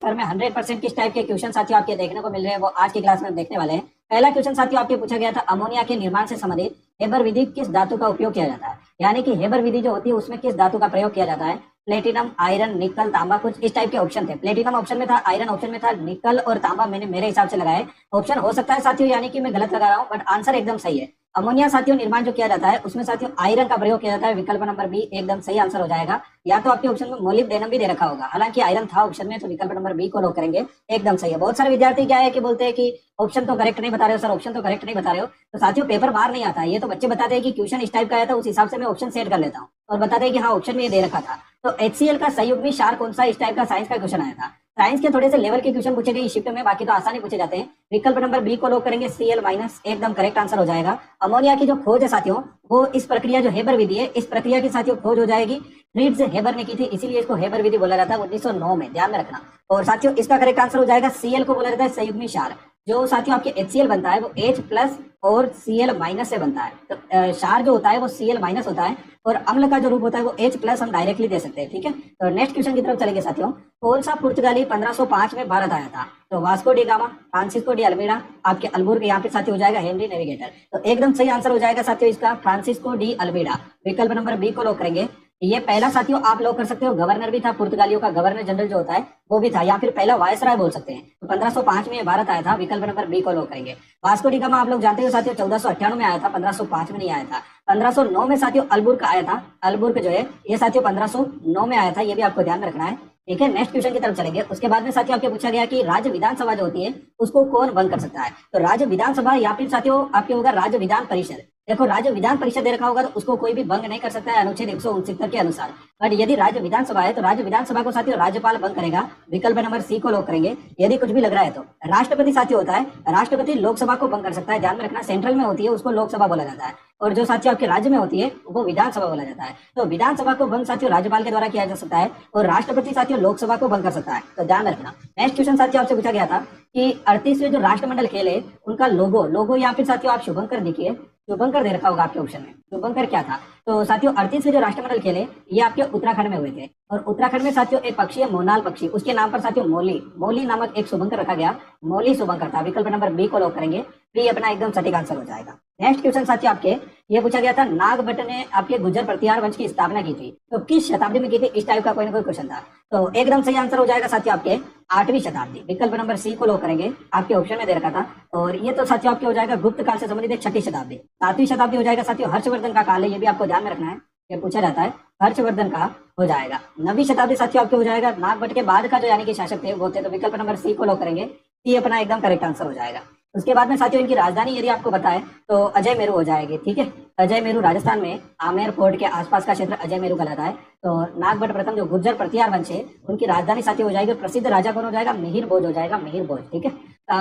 Paper में 100% किस type के क्वेश्चन साथियों आपके देखने को मिल रहे हैं वो आज की क्लास में देखने वाले हैं। पहला क्वेश्चन साथियों आपके पूछा गया था, अमोनिया के निर्माण से संबंधित हेबर विधि किस धातु का उपयोग किया जाता है। यानी कि हेबर विधि जो होती है उसमें किस धातु का प्रयोग किया जाता है। प्लेटिनम, आयरन, निकल, तांबा, कुछ इस टाइप के ऑप्शन थे। प्लेटिनम ऑप्शन में था, आयरन ऑप्शन में था, निकल और तांबा मैंने मेरे हिसाब से लगाए। ऑप्शन हो सकता है साथियों यानी कि मैं गलत लगा रहा हूँ, बट आंसर एकदम सही है। अमोनिया साथियों निर्माण जो किया जाता है उसमें साथियों आयरन का प्रयोग किया जाता है। विकल्प नंबर बी एकदम सही आंसर हो जाएगा। या तो आपके ऑप्शन में मोलिब्डेनम भी दे रखा होगा, हालांकि आयरन था ऑप्शन में, तो विकल्प नंबर बी को लॉक करेंगे, एकदम सही है। बहुत सारे विद्यार्थी क्या है कि बोलते हैं कि ऑप्शन तो करेक्ट नहीं बता रहे हो सर, ऑप्शन तो करेक्ट नहीं बता रहे हो। तो साथियों पेपर बाहर नहीं आता है, ये तो बच्चे बताते हैं कि क्वेश्चन इस टाइप का आया था, उस हिसाब से मैं ऑप्शन सेट कर लेता हूँ और बताते हैं कि हाँ ऑप्शन में ये दे रखा था। तो HCl का संयुग्मी क्षार कौन सा, इस टाइप का साइंस का क्वेश्चन आया था। साइंस के थोड़े से लेवल के क्वेश्चन पूछे गए इस शिफ्ट में, बाकी तो आसानी पूछे जाते हैं। विकल्प नंबर बी को लॉक करेंगे, Cl माइनस एकदम करेक्ट आंसर हो जाएगा। अमोनिया की जो खोज है साथियों वो इस प्रक्रिया जो हेबर विधि है, इस प्रक्रिया की साथियों खोज हो जाएगी फ्रिट्ज हेबर ने की थी, इसीलिए इसको हेबर विधि बोला जाता है 1909 में, ध्यान में रखना। और साथियों इसका करेक्ट आंसर हो जाएगा Cl को बोला जाता है संयुग्मी क्षार। जो साथियों आपके HCl बनता है वो H प्लस और Cl माइनस से बनता है। तो क्षार जो होता है वो Cl माइनस होता है और अम्ल का जो रूप होता है वो H प्लस हम डायरेक्टली दे सकते हैं, ठीक है। तो नेक्स्ट क्वेश्चन की तरफ चलेंगे साथियों। कौन सा पुर्तगाली 1505 में भारत आया था। तो Vasco D gamma, Francisco de Almeida, आपके अल्बुर्ग, यहाँ पे साथियों हो जाएगा हेनरी नेविगेटर। तो एकदम सही आंसर हो जाएगा साथियों इसका फ्रांसिस्को डी अल्मीडा। विकल्प नंबर बी को लॉक करेंगे। ये पहला साथियों आप लोग कर सकते हो, गवर्नर भी था पुर्तगालियों का, गवर्नर जनरल जो होता है वो भी था, या फिर पहला वायसराय बोल सकते हैं। तो 1505 में भारत आया था, विकल्प नंबर बी को लॉक करेंगे। वास्को डी गामा आप लोग जानते हो साथियों 1498 में आया था, 1505 में नहीं आया था। 1509 में साथियों अल्बुर्ग आया था। अल्बुर्ग जो है ये साथियों 1509 में आया था, ये भी आपको ध्यान में रखना है, ठीक है। नेक्स्ट क्वेश्चन की तरफ चलेंगे। उसके बाद में साथियों आपके पूछा गया कि राज्य विधानसभा जो होती है उसको कौन भंग कर सकता है। तो राज्य विधानसभा या फिर साथियों आपके होगा राज्य विधान परिषद। देखो राज्य विधान परिषद दे रखा होगा तो उसको कोई भी भंग नहीं कर सकता है अनुच्छेद 169 के अनुसार। बट यदि राज्य विधानसभा है तो राज्य विधानसभा को साथियों राज्यपाल भंग करेगा। विकल्प नंबर सी को लॉक करेंगे। यदि कुछ भी लग रहा है तो राष्ट्रपति साथियों होता है, राष्ट्रपति लोकसभा को भंग कर सकता है, ध्यान में रखना। सेंट्रल में होती है उसको लोकसभा बोला जाता है और जो साथियों आपके राज्य में होती है वो विधानसभा बोला जाता है। तो विधानसभा को भंग साथियों राज्यपाल के द्वारा किया जा सकता है और राष्ट्रपति साथियों लोकसभा को भंग कर सकता है, तो ध्यान रखना। नेक्स्ट क्वेश्चन साथियों आपसे पूछा गया था कि 38वें जो राष्ट्रमंडल खेल है उनका लोगो या फिर साथियों आप शुभंकर देखिए, शुभंकर दे रखा होगा आपके ऑप्शन में। शुभंकर क्या था। तो साथियों 38वें जो राष्ट्रमंडल खेल है ये आपके उत्तराखंड में हुए थे और उत्तराखंड में साथियों एक पक्षी है मोनाल पक्षी, उसके नाम पर साथियों मौली नामक एक शुभंकर रखा गया, मौली शुभंकर था। विकल्प नंबर बी को लॉक करेंगे, बी अपना एकदम सटीक आंसर हो जाएगा। नेक्स्ट क्वेश्चन साथियों आपके ये पूछा गया था, नागभट्ट ने आपके गुर्जर प्रतिहार वंश की स्थापना की थी तो किस शताब्दी में की थी, इस टाइप का कोई ना कोई क्वेश्चन था। तो एकदम सही आंसर हो जाएगा साथियों आपके 8वीं शताब्दी। विकल्प नंबर सी को लॉक करेंगे, आपके ऑप्शन में दे रखा था। और ये तो साथियों आपके हो जाएगा गुप्त काल से संबंधित 6ठी शताब्दी। 7वीं शताब्दी हो जाएगा साथियों हर्षवर्धन का काल है, ये भी आपको ध्यान में रखना है, ये पूछा जाता है, हर्षवर्धन का हो जाएगा। 9वीं शताब्दी साथियों आपके हो जाएगा नागभट्ट के बाद का जो यानी कि शासक थे वो थे, तो विकल्प नंबर सी को लॉक करेंगे, सी अपना एकदम करेक्ट आंसर हो जाएगा। उसके बाद में साथियों इनकी राजधानी यदि आपको बताए तो अजय मेरू हो जाएगी, ठीक है। अजय मेरू राजस्थान में आमेर फोर्ट के आसपास का क्षेत्र अजय मेरू कहलाता है। तो नागभट्ट प्रथम जो गुर्जर प्रतिहार वंश है उनकी राजधानी साथियों हो जाएगी। प्रसिद्ध राजा कौन हो जाएगा, मिहिर भोज हो जाएगा, मिहिर भोज, ठीक है।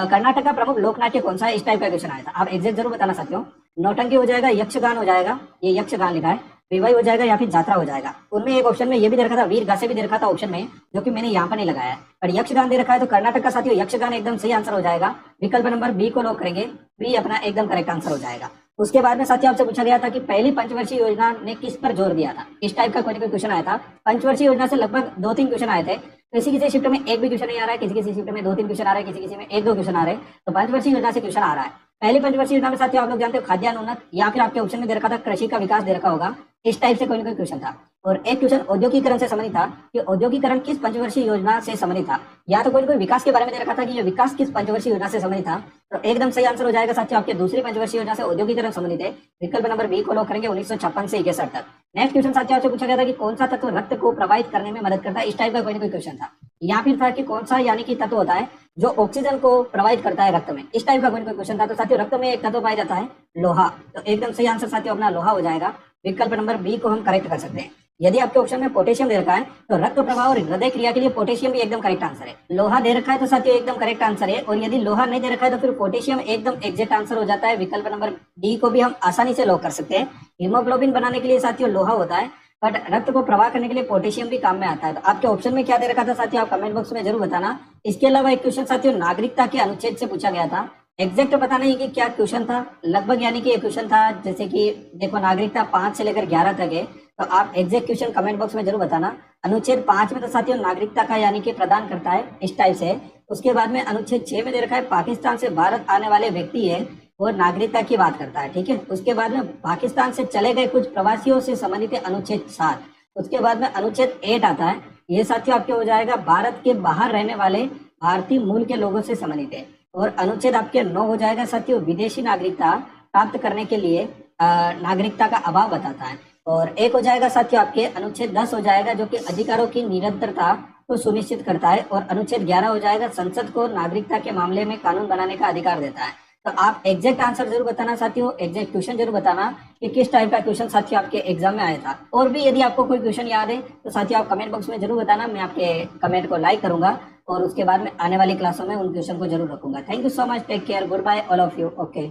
कर्नाटक का प्रमुख लोकनाट्य कौन सा है, इस टाइप का क्वेश्चन आया था, आप एग्जैक्ट जरूर बताना साथियों। नौटंकी हो जाएगा, यक्षगान हो जाएगा, ये यक्षगान लिखा है, विवाह हो जाएगा या फिर यात्रा हो जाएगा। उनमें एक ऑप्शन में ये भी दे रखा था, वीर गासे भी दे रखा था ऑप्शन में, जो कि मैंने यहाँ पर नहीं लगाया है, पर यक्षगान दे रखा है। तो कर्नाटक का साथियों यक्षगान एकदम सही आंसर हो जाएगा। विकल्प नंबर बी को लॉक करेंगे, बी अपना एकदम करेक्ट आंसर हो जाएगा। उसके बाद में साथियों आपसे पूछा गया था कि पहली पंचवर्षीय योजना ने किस पर जोर दिया था, इस टाइप का कोई ना कोई क्वेश्चन आया था। पंचवर्षीय योजना से लगभग 2-3 क्वेश्चन आए थे, किसी किसी शिफ्ट में एक भी क्वेश्चन नहीं आ रहा है, किसी किसी शिफ्ट में 2-3 क्वेश्चन आ रहे हैं, किसी किसी में 1-2 क्वेश्न आ रहे हैं। तो पंचवर्षीय योजना से क्वेश्चन आ रहा है। पहली पंचवर्षीय योजना में साथियों आप लोग जानते हो खाद्यान्न उन्नत, या फिर आपके ऑप्शन में दे रखा था कृषि का विकास दे रखा होगा, इस टाइप से कोई ना कोई क्वेश्चन था। और एक क्वेश्चन औद्योगिकरण से संबंधित था कि औद्योगिकरण किस पंचवर्षीय योजना से संबंधित था, या तो कोई ना कोई विकास के बारे में दे रखा था कि ये विकास किस पंचवर्षीय योजना से संबंधित था। तो एकदम सही आंसर हो जाएगा साथियों आपके दूसरी पंचवर्षीय योजना से औद्योगिकरण संबंधित है। विकल्प नंबर बी को लॉक करेंगे, 1956 से 61 तक। नेक्स्ट क्वेश्चन साथियों आपसे पूछा गया था कि कौन सा तत्व रक्त को प्रवाहित करने में मदद करता है, इस टाइप का कोई ना कोई क्वेश्चन था। या फिर था कि कौन सा यानी कि तत्व होता है जो ऑक्सीजन को प्रवाहित करता है रक्त में, इस टाइप का कोई ना कोई क्वेश्चन था। तो साथियों रक्त में एक तत्व पाया जाता है लोहा, तो एकदम सही आंसर साथियों अपना लोहा हो जाएगा। विकल्प नंबर बी को हम करेक्ट कर सकते हैं। यदि आपके ऑप्शन में पोटेशियम दे रखा है तो रक्त प्रवाह और हृदय क्रिया के लिए पोटेशियम भी एकदम करेक्ट आंसर है। लोहा दे रखा है तो साथियों एकदम करेक्ट आंसर है, और यदि लोहा नहीं दे रखा है तो फिर पोटेशियम एकदम एग्जैक्ट आंसर हो जाता है। विकल्प नंबर डी को भी हम आसानी से लॉक कर सकते हैं। हीमोग्लोबिन बनाने के लिए साथियों लोहा होता है, बट रक्त को प्रवाह करने के लिए पोटेशियम भी काम में आता है। तो आपके ऑप्शन में क्या दे रखा था साथियों, आप कमेंट बॉक्स में जरूर बताना। इसके अलावा एक क्वेश्चन साथियों नागरिकता के अनुच्छेद से पूछा गया था, एग्जैक्ट पता नहीं कि क्या क्वेश्चन था, लगभग यानी कि ये क्वेश्चन था जैसे कि देखो नागरिकता 5 से लेकर 11 तक है, तो आप एग्जैक्ट क्वेश्चन कमेंट बॉक्स में जरूर बताना। अनुच्छेद 5 में तो साथियों नागरिकता का यानी कि प्रदान करता है इस टाइप से। उसके बाद में अनुच्छेद 6 में दे रखा है पाकिस्तान से भारत आने वाले व्यक्ति है वो नागरिकता की बात करता है, ठीक है। उसके बाद में पाकिस्तान से चले गए कुछ प्रवासियों से संबंधित है अनुच्छेद 7। उसके बाद में अनुच्छेद 8 आता है, ये साथियों आपके हो जाएगा भारत के बाहर रहने वाले भारतीय मूल के लोगों से संबंधित है। और अनुच्छेद आपके 9 हो जाएगा साथियों विदेशी नागरिकता प्राप्त करने के लिए नागरिकता का अभाव बताता है। और एक हो जाएगा साथियों आपके अनुच्छेद 10 हो जाएगा जो कि अधिकारों की निरंतरता को सुनिश्चित करता है। और अनुच्छेद 11 हो जाएगा संसद को नागरिकता के मामले में कानून बनाने का अधिकार देता है। तो आप एग्जैक्ट आंसर जरूर बताना साथियों, एग्जैक्ट क्वेश्चन जरूर बताना कि किस टाइप का क्वेश्चन साथियों आपके एग्जाम में आया था। और भी यदि आपको कोई क्वेश्चन याद है तो साथियों आप कमेंट बॉक्स में जरूर बताना, मैं आपके कमेंट को लाइक करूंगा और उसके बाद में आने वाली क्लासों में उन क्वेश्चन को जरूर रखूंगा। Thank you so much, take care, good bye all of you, okay.